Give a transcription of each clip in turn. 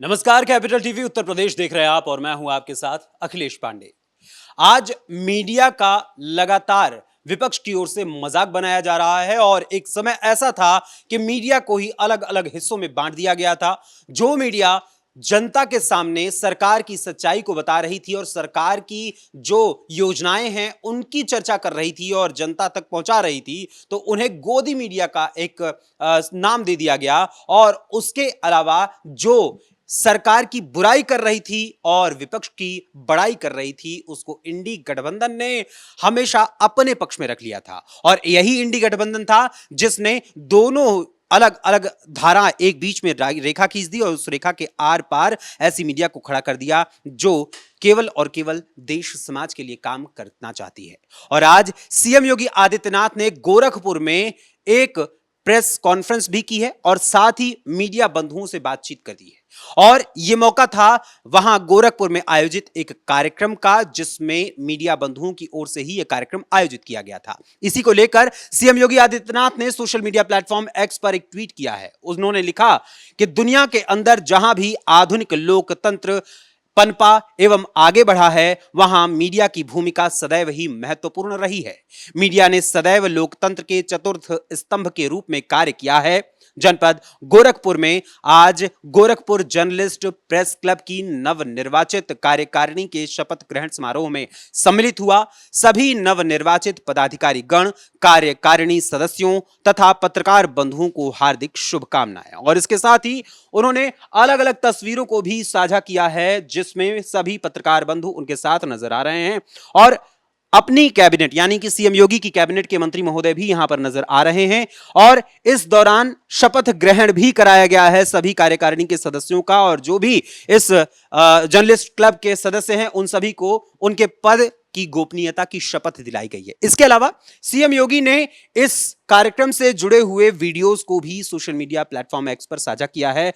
नमस्कार, capital TV Uttar Pradesh देख रहे हैं आप और मैं हूं आपके साथ अखिलेश पांडे। आज मीडिया का लगातार विपक्ष की ओर से मजाक बनाया जा रहा है और एक समय ऐसा था कि मीडिया को ही अलग अलग हिस्सों में बांट दिया गया था। जो मीडिया जनता के सामने सरकार की सच्चाई को बता रही थी और सरकार की जो योजनाएं हैं उनकी चर्चा कर रही थी और जनता तक पहुंचा रही थी, तो उन्हें गोदी मीडिया का एक नाम दे दिया गया। और उसके अलावा जो सरकार की बुराई कर रही थी और विपक्ष की बड़ाई कर रही थी, उसको इंडी गठबंधन ने हमेशा अपने पक्ष में रख लिया था। और यही इंडी गठबंधन था जिसने दोनों अलग अलग धारा एक बीच में रेखा खींच दी और उस रेखा के आर पार ऐसी मीडिया को खड़ा कर दिया जो केवल और केवल देश समाज के लिए काम करना चाहती है। और आज सीएम योगी आदित्यनाथ ने गोरखपुर में एक प्रेस कॉन्फ्रेंस भी की है और साथ ही मीडिया बंधुओं से बातचीत कर दी है। और यह मौका था वहां गोरखपुर में आयोजित एक कार्यक्रम का, जिसमें मीडिया बंधुओं की ओर से ही यह कार्यक्रम आयोजित किया गया था। इसी को लेकर सीएम योगी आदित्यनाथ ने सोशल मीडिया प्लेटफॉर्म एक्स पर एक ट्वीट किया है। उन्होंने लिखा कि दुनिया के अंदर जहां भी आधुनिक लोकतंत्र पनपा एवं आगे बढ़ा है, वहां मीडिया की भूमिका सदैव ही महत्वपूर्ण रही है। मीडिया ने सदैव लोकतंत्र के चतुर्थ स्तंभ के रूप में कार्य किया है। जनपद गोरखपुर में आज गोरखपुर जर्नलिस्ट प्रेस क्लब की नवनिर्वाचित कार्यकारिणी के शपथ ग्रहण समारोह में सम्मिलित हुआ। सभी नवनिर्वाचित पदाधिकारी गण, कार्यकारिणी सदस्यों तथा पत्रकार बंधुओं को हार्दिक शुभकामनाएं। और इसके साथ ही उन्होंने अलग अलग तस्वीरों को भी साझा किया है, जिसमें सभी पत्रकार बंधु उनके साथ नजर आ रहे हैं और अपनी कैबिनेट यानी कि सीएम योगी की कैबिनेट के मंत्री महोदय भी यहां पर नजर आ रहे हैं। और इस दौरान शपथ ग्रहण भी कराया गया है सभी कार्यकारिणी के सदस्यों का, और जो भी इस जर्नलिस्ट क्लब के सदस्य हैं उन सभी को उनके पद की गोपनीयता की शपथ दिलाई गई है। इसके अलावा सीएम योगी ने इस कार्यक्रम से जुड़े हुए वीडियोस को भी सोशल मीडिया प्लेटफॉर्म एक्स पर साझा किया है।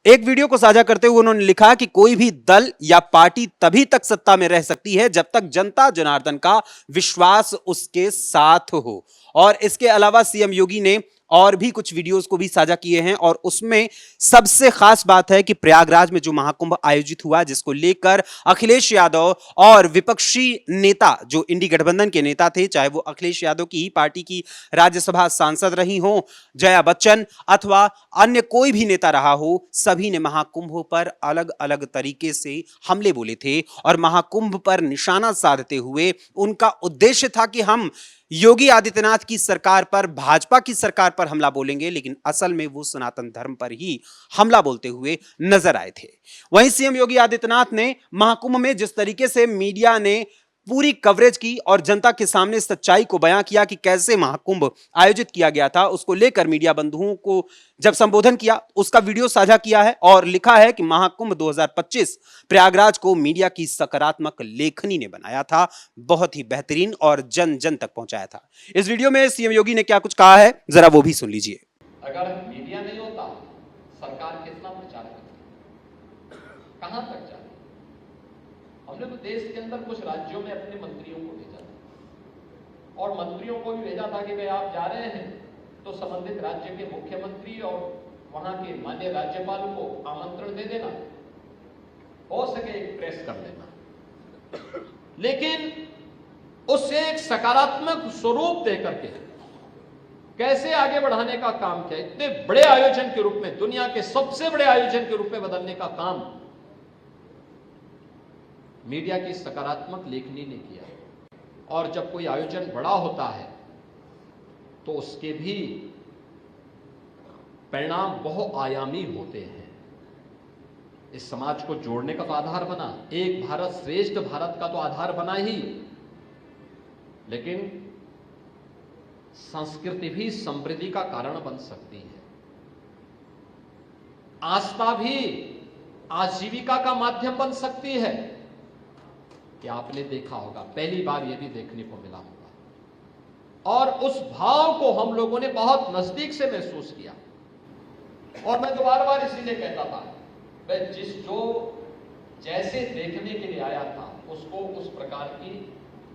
एक वीडियो को साझा करते हुए उन्होंने लिखा कि कोई भी दल या पार्टी तभी तक सत्ता में रह सकती है जब तक जनता जनार्दन का विश्वास उसके साथ हो। और इसके अलावा सीएम योगी ने और भी कुछ वीडियोस को भी साझा किए हैं और उसमें सबसे खास बात है कि प्रयागराज में जो महाकुंभ आयोजित हुआ, जिसको लेकर अखिलेश यादव और विपक्षी नेता जो इंडी गठबंधन के नेता थे, चाहे वो अखिलेश यादव की ही पार्टी की राज्यसभा सांसद रही हो, जया बच्चन अथवा अन्य कोई भी नेता रहा हो, सभी ने महाकुंभ पर अलग अलग तरीके से हमले बोले थे। और महाकुंभ पर निशाना साधते हुए उनका उद्देश्य था कि हम योगी आदित्यनाथ की सरकार पर, भाजपा की सरकार पर हमला बोलेंगे, लेकिन असल में वो सनातन धर्म पर ही हमला बोलते हुए नजर आए थे। वहीं सीएम योगी आदित्यनाथ ने महाकुंभ में जिस तरीके से मीडिया ने पूरी कवरेज की और जनता के सामने सच्चाई को बयां किया कि कैसे महाकुंभ आयोजित किया गया था, उसको लेकर मीडिया बंधुओं को जब संबोधन किया, उसका वीडियो साझा किया है और लिखा है कि महाकुंभ 2025 प्रयागराज को मीडिया की सकारात्मक लेखनी ने बनाया था, बहुत ही बेहतरीन और जन जन तक पहुंचाया था। इस वीडियो में सीएम योगी ने क्या कुछ कहा है, जरा वो भी सुन लीजिए। अगर मीडिया नहीं होता, सरकार कितना प्रचार करती, कहां तक जाती? हमने तो देश के अंदर कुछ राज्यों में अपने मंत्रियों को भेजा था और मंत्रियों को भी भेजा था कि भाई आप जा रहे हैं तो संबंधित राज्य के मुख्यमंत्री और वहां के माननीय राज्यपाल को आमंत्रण दे देना, हो सके एक प्रेस कर देना, लेकिन उससे एक सकारात्मक स्वरूप देकर के कैसे आगे बढ़ाने का काम किया। इतने बड़े आयोजन के रूप में, दुनिया के सबसे बड़े आयोजन के रूप में बदलने का काम मीडिया की सकारात्मक लेखनी ने किया। और जब कोई आयोजन बड़ा होता है तो उसके भी परिणाम बहुआयामी होते हैं। इस समाज को जोड़ने का तो आधार बना, एक भारत श्रेष्ठ भारत का तो आधार बना ही, लेकिन संस्कृति भी समृद्धि का कारण बन सकती है। आस्था भी आजीविका का माध्यम बन सकती है। कि आपने देखा होगा, पहली बार यह भी देखने को मिला होगा और उस भाव को हम लोगों ने बहुत नजदीक से महसूस किया। और मैं तो बार बार इसीलिए कहता था, मैं जो जैसे देखने के लिए आया था उसको उस प्रकार की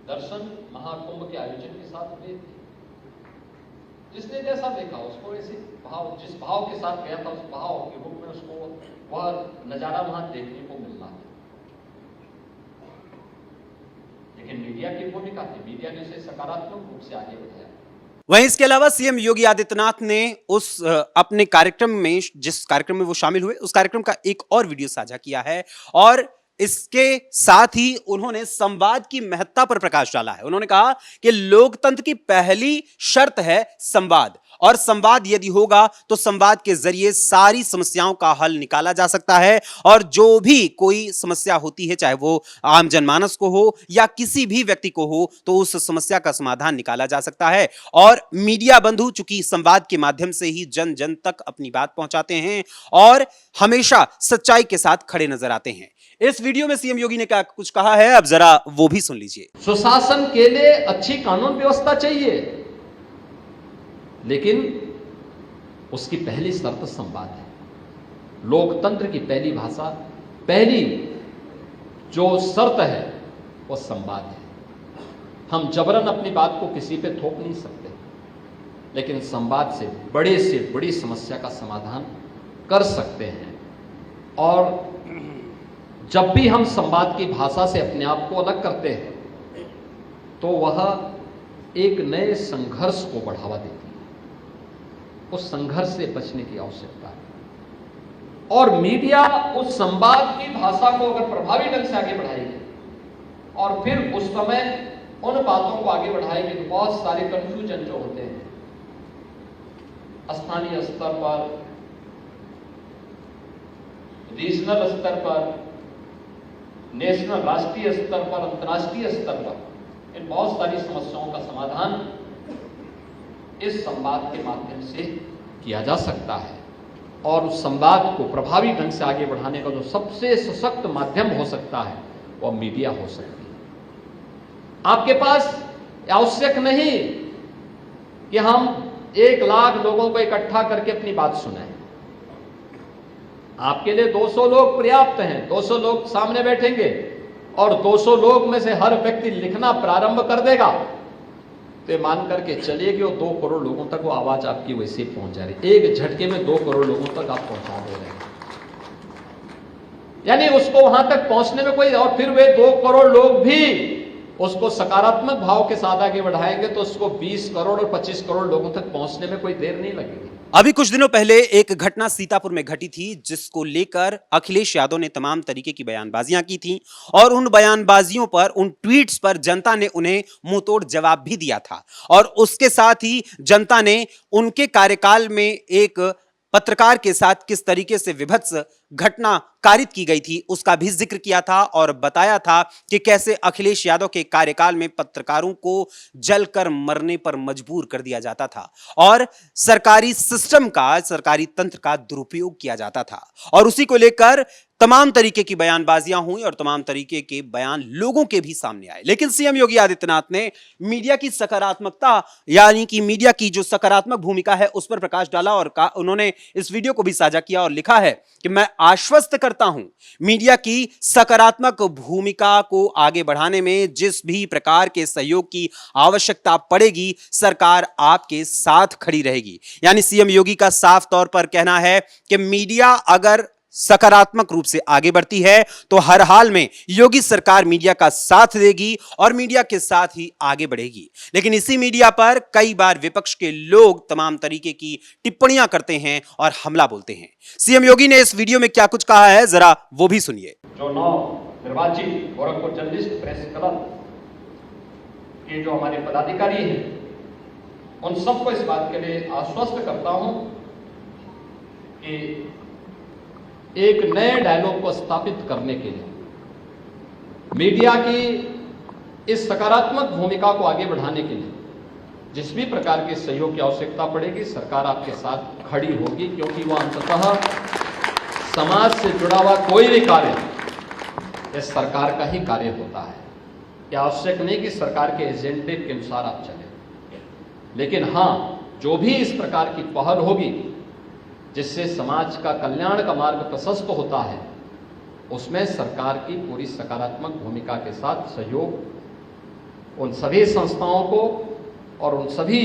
दर्शन महाकुंभ के आयोजन के साथ हुए थे। जिसने जैसा देखा उसको ऐसे भाव, जिस भाव के साथ गया था उस भाव के रूप में उसको वह नजारा वहां देखने को मिल रहा है। लेकिन मीडिया की भूमिका थी, मीडिया ने इसे सकारात्मक रूप से आगे बढ़ाया। वहीं इसके अलावा सीएम योगी आदित्यनाथ ने उस अपने कार्यक्रम में, जिस कार्यक्रम में वो शामिल हुए, उस कार्यक्रम का एक और वीडियो साझा किया है और इसके साथ ही उन्होंने संवाद की महत्ता पर प्रकाश डाला है। उन्होंने कहा कि लोकतंत्र की पहली शर्त है संवाद, और संवाद यदि होगा तो संवाद के जरिए सारी समस्याओं का हल निकाला जा सकता है, और जो भी कोई समस्या होती है, चाहे वो आम जनमानस को हो या किसी भी व्यक्ति को हो, तो उस समस्या का समाधान निकाला जा सकता है। और मीडिया बंधु चूंकि संवाद के माध्यम से ही जन जन तक अपनी बात पहुंचाते हैं और हमेशा सच्चाई के साथ खड़े नजर आते हैं। इस वीडियो में सीएम योगी ने क्या कुछ कहा है, अब जरा वो भी सुन लीजिए। सुशासन के लिए अच्छी कानून व्यवस्था चाहिए, लेकिन उसकी पहली शर्त संवाद है। लोकतंत्र की पहली भाषा, पहली जो शर्त है वो संवाद है। हम जबरन अपनी बात को किसी पे थोप नहीं सकते, लेकिन संवाद से बड़ी समस्या का समाधान कर सकते हैं। और जब भी हम संवाद की भाषा से अपने आप को अलग करते हैं तो वह एक नए संघर्ष को बढ़ावा देती है। उस संघर्ष से बचने की आवश्यकता है, और मीडिया उस संवाद की भाषा को अगर प्रभावी ढंग से आगे बढ़ाएगी और फिर उस समय उन बातों को आगे बढ़ाएगी तो बहुत सारे कंफ्यूजन जो होते हैं स्थानीय स्तर पर, रीजनल स्तर पर, नेशनल राष्ट्रीय स्तर पर, अंतर्राष्ट्रीय स्तर पर, इन बहुत सारी समस्याओं का समाधान इस संवाद के माध्यम से किया जा सकता है। और उस संवाद को प्रभावी ढंग से आगे बढ़ाने का जो सबसे सशक्त माध्यम हो सकता है वह मीडिया हो सकती है। आपके पास आवश्यक नहीं कि हम 1 लाख लोगों को इकट्ठा करके अपनी बात सुनाएं। आपके लिए 200 लोग पर्याप्त हैं। 200 लोग सामने बैठेंगे और 200 लोग में से हर व्यक्ति लिखना प्रारंभ कर देगा, तो मान करके चलिए कि वो 2 करोड़ लोगों तक वो आवाज आपकी वैसे पहुंच जा रही, एक झटके में 2 करोड़ लोगों तक आप पहुंचा दे रहे हैं। यानी उसको वहां तक पहुंचने में कोई, और फिर वे 2 करोड़ लोग भी उसको सकारात्मक भाव के साथ आगे बढ़ाएंगे तो उसको 20 करोड़ और 25 करोड़ लोगों तक पहुंचने में कोई देर नहीं लगेगी। अभी कुछ दिनों पहले एक घटना सीतापुर में घटी थी, जिसको लेकर अखिलेश यादव ने तमाम तरीके की बयानबाजियां की थी, और उन बयानबाजियों पर, उन ट्वीट्स पर जनता ने उन्हें मुंहतोड़ जवाब भी दिया था। और उसके साथ ही जनता ने उनके कार्यकाल में एक पत्रकार के साथ किस तरीके से विभत्स घटना कारित की गई थी उसका भी जिक्र किया था, और बताया था कि कैसे अखिलेश यादव के कार्यकाल में पत्रकारों को जलकर मरने पर मजबूर कर दिया जाता था और सरकारी सिस्टम का, सरकारी तंत्र का दुरुपयोग किया जाता था। और उसी को लेकर तमाम तरीके की बयानबाजियां हुई और तमाम तरीके के बयान लोगों के भी सामने आए। लेकिन सीएम योगी आदित्यनाथ ने मीडिया की सकारात्मकता, यानी कि मीडिया की जो सकारात्मक भूमिका है उस पर प्रकाश डाला, और उन्होंने इस वीडियो को भी साझा किया और लिखा है कि मैं आश्वस्त करता हूं, मीडिया की सकारात्मक भूमिका को आगे बढ़ाने में जिस भी प्रकार के सहयोग की आवश्यकता पड़ेगी, सरकार आपके साथ खड़ी रहेगी। यानी सीएम योगी का साफ तौर पर कहना है कि मीडिया अगर सकारात्मक रूप से आगे बढ़ती है तो हर हाल में योगी सरकार मीडिया का साथ देगी और मीडिया के साथ ही आगे बढ़ेगी। लेकिन इसी मीडिया पर कई बार विपक्ष के लोग तमाम तरीके की टिप्पणियां करते हैं और हमला बोलते हैं। सीएम योगी ने इस वीडियो में क्या कुछ कहा है, जरा वो भी सुनिए। जो नवनिर्वाचित गोरखपुर जर्नलिस्ट प्रेस क्लब के जो हमारे पदाधिकारी हैं, उन सबको इस बात के लिए आश्वस्त करता हूं कि एक नए डायलॉग को स्थापित करने के लिए, मीडिया की इस सकारात्मक भूमिका को आगे बढ़ाने के लिए जिस भी प्रकार के सहयोग की आवश्यकता पड़ेगी, सरकार आपके साथ खड़ी होगी, क्योंकि वह अंततः समाज से जुड़ा हुआ कोई भी कार्य इस सरकार का ही कार्य होता है। यह आवश्यक नहीं कि सरकार के एजेंडे के अनुसार आप चलें, लेकिन हां, जो भी इस प्रकार की पहल होगी जिससे समाज का कल्याण का मार्ग प्रशस्त होता है, उसमें सरकार की पूरी सकारात्मक भूमिका के साथ सहयोग उन सभी संस्थाओं को और उन सभी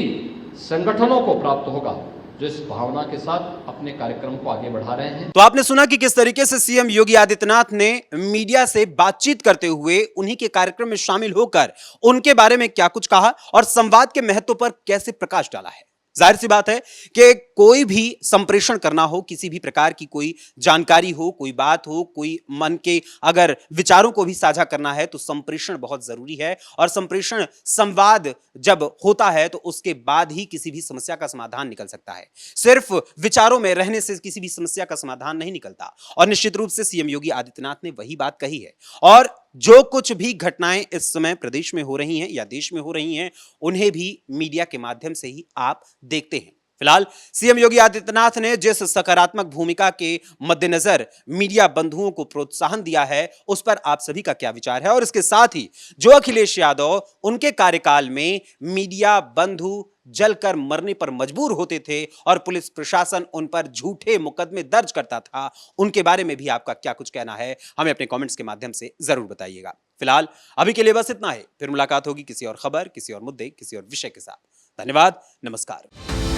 संगठनों को प्राप्त होगा जो इस भावना के साथ अपने कार्यक्रम को आगे बढ़ा रहे हैं। तो आपने सुना कि किस तरीके से सीएम योगी आदित्यनाथ ने मीडिया से बातचीत करते हुए उन्हीं के कार्यक्रम में शामिल होकर उनके बारे में क्या कुछ कहा और संवाद के महत्व पर कैसे प्रकाश डाला है। जाहिर सी बात है कि कोई भी संप्रेषण करना हो, किसी भी प्रकार की कोई जानकारी हो, कोई बात हो, कोई मन के अगर विचारों को भी साझा करना है तो संप्रेषण बहुत जरूरी है। और संप्रेषण संवाद जब होता है तो उसके बाद ही किसी भी समस्या का समाधान निकल सकता है। सिर्फ विचारों में रहने से किसी भी समस्या का समाधान नहीं निकलता। और निश्चित रूप से सीएम योगी आदित्यनाथ ने वही बात कही है। और जो कुछ भी घटनाएं इस समय प्रदेश में हो रही हैं या देश में हो रही हैं, उन्हें भी मीडिया के माध्यम से ही आप देखते हैं। फिलहाल सीएम योगी आदित्यनाथ ने जिस सकारात्मक भूमिका के मद्देनजर मीडिया बंधुओं को प्रोत्साहन दिया है, उस पर आप सभी का क्या विचार है। और इसके साथ ही जो अखिलेश यादव उनके कार्यकाल में मीडिया बंधु जलकर मरने पर मजबूर होते थे और पुलिस प्रशासन उन पर झूठे मुकदमे दर्ज करता था, उनके बारे में भी आपका क्या कुछ कहना है, हमें अपने कमेंट्स के माध्यम से जरूर बताइएगा। फिलहाल अभी के लिए बस इतना ही। फिर मुलाकात होगी किसी और खबर, किसी और मुद्दे, किसी और विषय के साथ। धन्यवाद, नमस्कार।